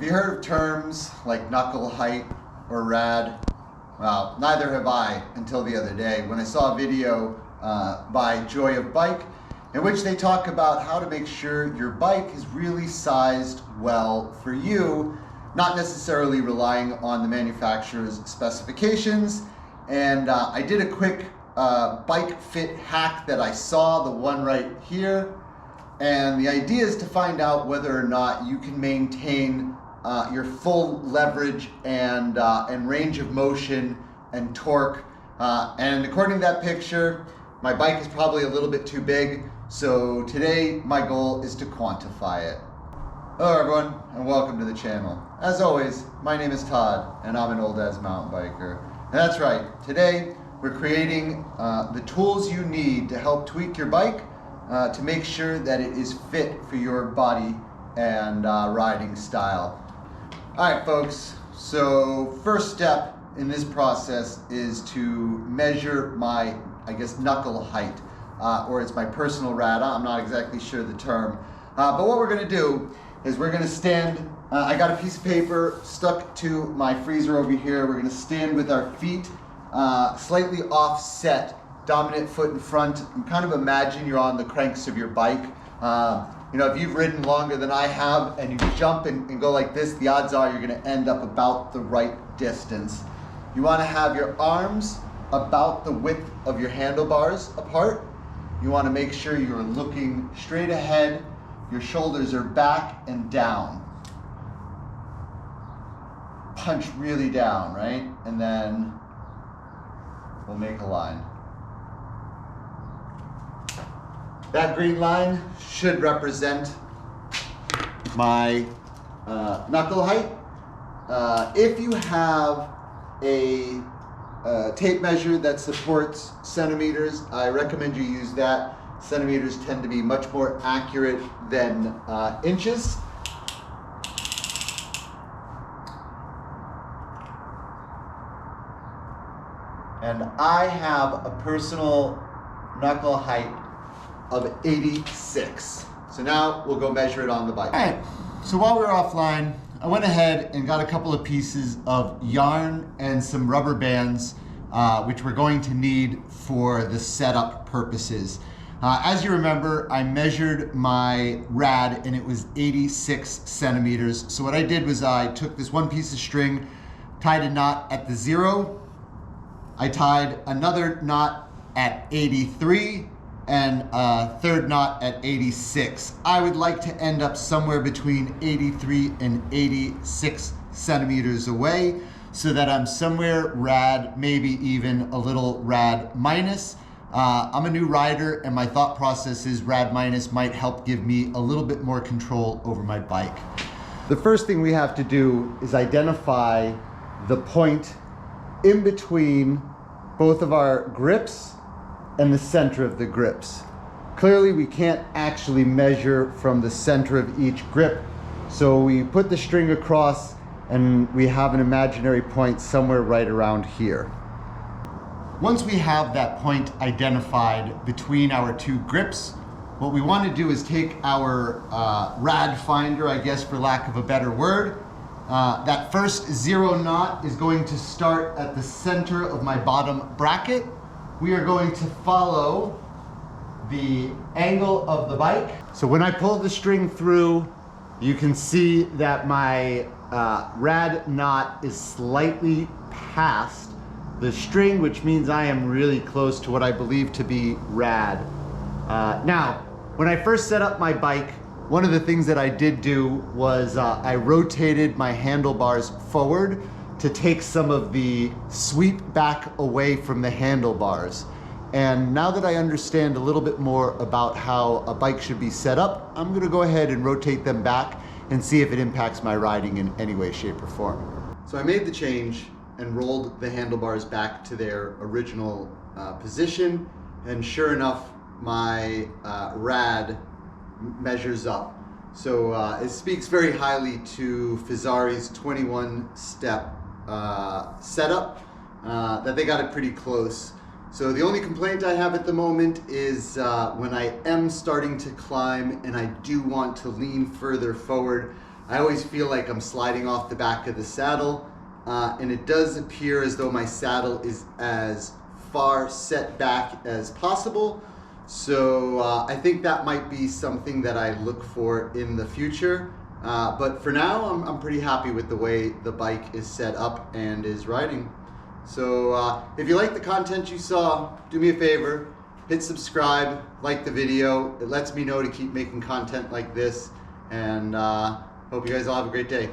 Have you heard of terms like knuckle height or R.A.D? Well, neither have I until the other day when I saw a video by Joy of Bike in which they talk about how to make sure your bike is really sized well for you, not necessarily relying on the manufacturer's specifications. And I did a quick bike fit hack that I saw, the one right here. And the idea is to find out whether or not you can maintain your full leverage and range of motion and torque. And according to that picture, my bike is probably a little bit too big. So today my goal is to quantify it. Hello everyone, and welcome to the channel. As always, my name is Todd, and I'm an old ass mountain biker. And that's right, today we're creating the tools you need to help tweak your bike to make sure that it is fit for your body and riding style. All right, folks, so first step in this process is to measure my, knuckle height, or it's my personal R.A.D. I'm not exactly sure the term. But what we're gonna do is we're gonna stand, I got a piece of paper stuck to my freezer over here. We're gonna stand with our feet slightly offset, dominant foot in front, and kind of imagine you're on the cranks of your bike. If you've ridden longer than I have and you jump and go like this, the odds are you're gonna end up about the right distance. You wanna have your arms about the width of your handlebars apart. You wanna make sure you're looking straight ahead, your shoulders are back and down. Punch really down, right? And then we'll make a line. That green line should represent my knuckle height. If you have a tape measure that supports centimeters, I recommend you use that. Centimeters tend to be much more accurate than inches. And I have a personal knuckle height of 86. So now we'll go measure it on the bike. All right, so while we were offline, I went ahead and got a couple of pieces of yarn and some rubber bands, which we're going to need for the setup purposes. As you remember, I measured my R.A.D and it was 86 centimeters. So what I did was I took this one piece of string, tied a knot at the 0. I tied another knot at 83 and a third knot at 86. I would like to end up somewhere between 83 and 86 centimeters away so that I'm somewhere R.A.D, maybe even a little R.A.D minus. I'm a new rider and my thought process is R.A.D minus might help give me a little bit more control over my bike. The first thing we have to do is identify the point in between both of our grips and the center of the grips. Clearly we can't actually measure from the center of each grip, so we put the string across and we have an imaginary point somewhere right around here. Once we have that point identified between our two grips, what we want to do is take our R.A.D finder, I guess for lack of a better word. That first 0 knot is going to start at the center of my bottom bracket. We are going to follow the angle of the bike. So when I pull the string through, you can see that my R.A.D knot is slightly past the string, which means I am really close to what I believe to be R.A.D. Now, when I first set up my bike, one of the things that I did do was I rotated my handlebars forward to take some of the sweep back away from the handlebars. And now that I understand a little bit more about how a bike should be set up, I'm gonna go ahead and rotate them back and see if it impacts my riding in any way, shape, or form. So I made the change and rolled the handlebars back to their original position, and sure enough, my R.A.D measures up. So it speaks very highly to Fazari's 21-step setup, that they got it pretty close. So the only complaint I have at the moment is when I am starting to climb and I do want to lean further forward, I always feel like I'm sliding off the back of the saddle, and it does appear as though my saddle is as far set back as possible. So I think that might be something that I look for in the future. But for now, I'm pretty happy with the way the bike is set up and is riding. So if you like the content you saw, do me a favor, hit subscribe, like the video. It lets me know to keep making content like this, and hope you guys all have a great day.